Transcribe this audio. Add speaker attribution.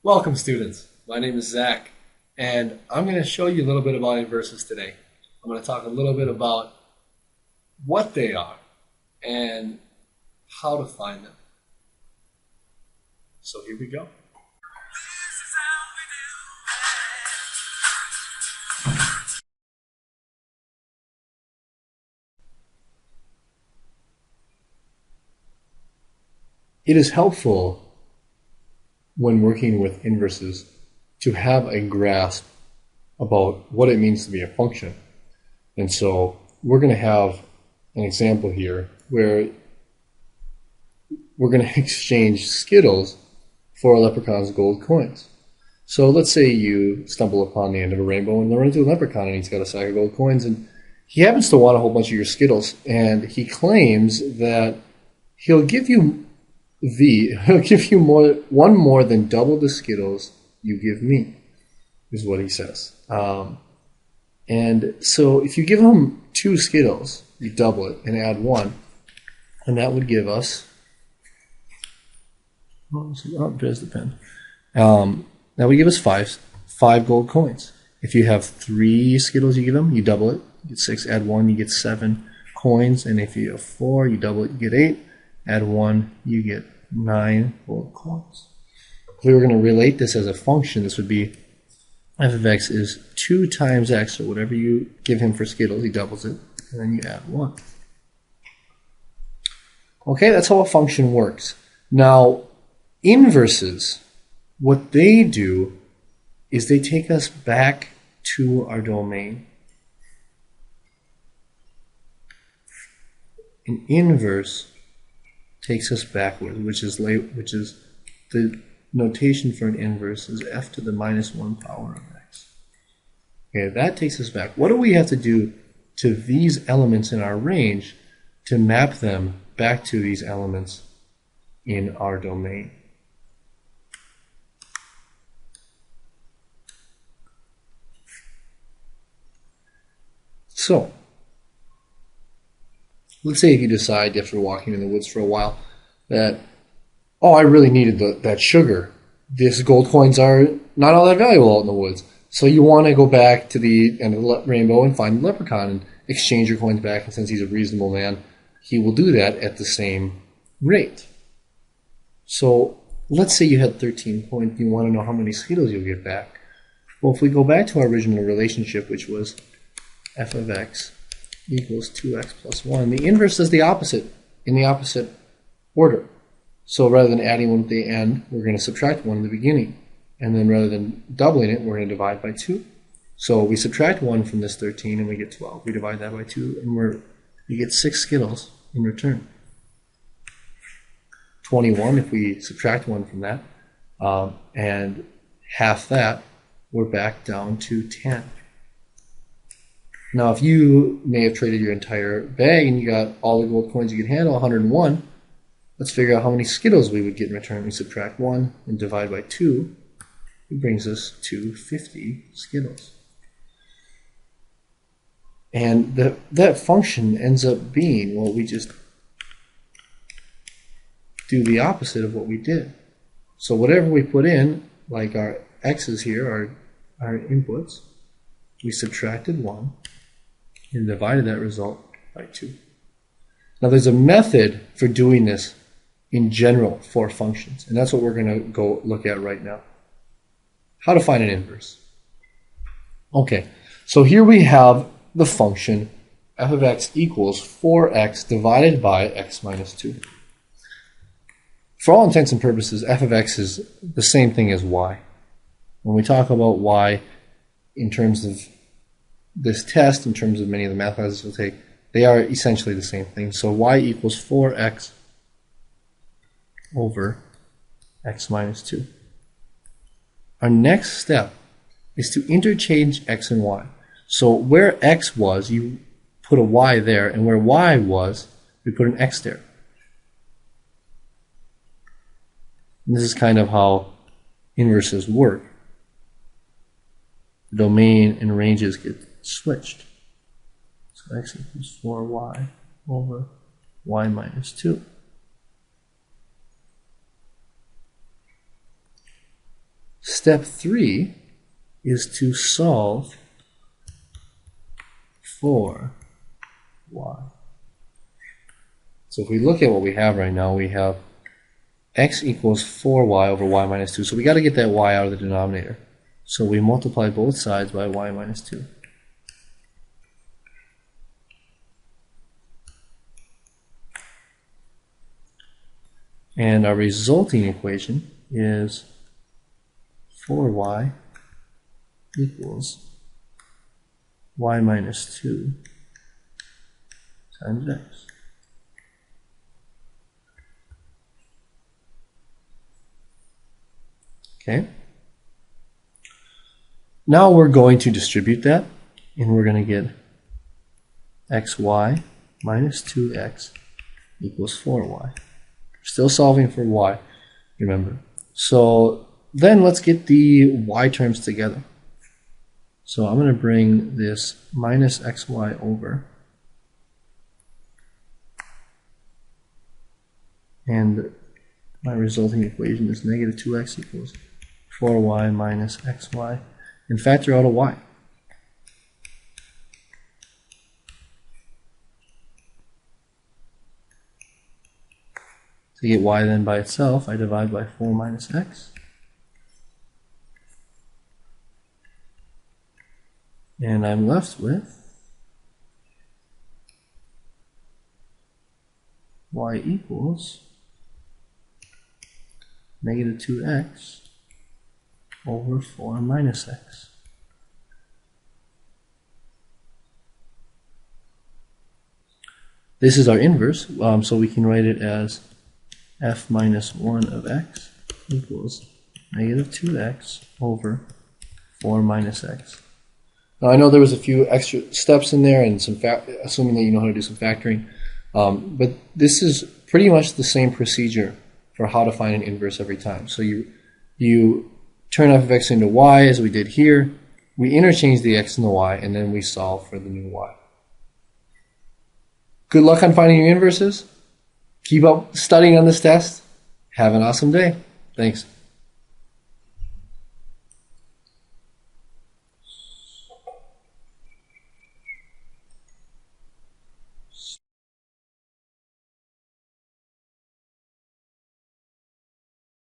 Speaker 1: Welcome, students. My name is Zach, and I'm going to show you a little bit about inverses today. I'm going to talk a little bit about what they are and how to find them. So here we go. It is helpful when working with inverses to have a grasp about what it means to be a function. And so we're going to have an example here where we're going to exchange Skittles for a leprechaun's gold coins. So let's say you stumble upon the end of a rainbow and run into a leprechaun and he's got a sack of gold coins and he happens to want a whole bunch of your Skittles and he claims that he'll give you one more than double the Skittles you give me, is what he says. And so if you give him 2 Skittles, you double it and add 1, and that would give us, there's the pen. That would give us five gold coins. If you have 3 Skittles you give him, you double it, you get 6, add 1, you get 7 coins, and if you have 4, you double it, you get 8, add 1, you get 9 gold coins. If we were going to relate this as a function, this would be f of x is 2 times x, so whatever you give him for Skittles, he doubles it, and then you add 1. Okay, that's how a function works. Now, inverses, what they do is they take us back to our domain. An inverse takes us backward, which is the notation for an inverse is f to the minus 1 power of x. Okay, that takes us back. What do we have to do to these elements in our range to map them back to these elements in our domain? So, let's say if you decide after walking in the woods for a while that, oh, I really needed that sugar. These gold coins are not all that valuable out in the woods. So you want to go back to the end of the rainbow and find the leprechaun and exchange your coins back. And since he's a reasonable man, he will do that at the same rate. So let's say you had 13 coins. You want to know how many Skittles you'll get back. Well, if we go back to our original relationship, which was f of x equals 2x plus 1, the inverse is the opposite, in the opposite order. So rather than adding 1 at the end, we're going to subtract 1 in the beginning. And then rather than doubling it, we're going to divide by 2. So we subtract 1 from this 13 and we get 12. We divide that by 2 and we get 6 Skittles in return. 21, if we subtract 1 from that, and half that, we're back down to 10. Now, if you may have traded your entire bag and you got all the gold coins you could handle, 101, let's figure out how many Skittles we would get in return. We subtract 1 and divide by 2. It brings us to 50 Skittles. And that function ends up being, well, we just do the opposite of what we did. So whatever we put in, like our x's here, our inputs, we subtracted 1 and divided that result by 2. Now there's a method for doing this in general for functions, and that's what we're going to go look at right now. How to find an inverse. Okay, so here we have the function f of x equals 4x divided by x minus 2. For all intents and purposes, f of x is the same thing as y. When we talk about y in terms of this test, in terms of many of the math classes we'll take, they are essentially the same thing. So y equals 4x over x minus 2. Our next step is to interchange x and y. So where x was, you put a y there, and where y was, we put an x there. And this is kind of how inverses work. The domain and ranges get switched. So x equals 4y over y minus 2. Step 3 is to solve for y. So if we look at what we have right now, we have x equals 4y over y minus 2. So we got to get that y out of the denominator. So we multiply both sides by y minus 2. And our resulting equation is 4y equals y minus 2 times x. Okay. Now we're going to distribute that, and we're going to get xy minus 2x equals 4y. Still solving for y, remember. So then let's get the y terms together. So I'm going to bring this minus xy over, and my resulting equation is negative 2x equals 4y minus xy, and factor out a y. To get y then by itself, I divide by 4 minus x. And I'm left with y equals negative 2x over 4 minus x. This is our inverse, so we can write it as f minus 1 of x equals negative 2x over 4 minus x. Now I know there was a few extra steps in there, and some assuming that you know how to do some factoring, but this is pretty much the same procedure for how to find an inverse every time. So you turn f of x into y as we did here, we interchange the x and the y, and then we solve for the new y. Good luck on finding your inverses. Keep up studying on this test. Have an awesome day. Thanks.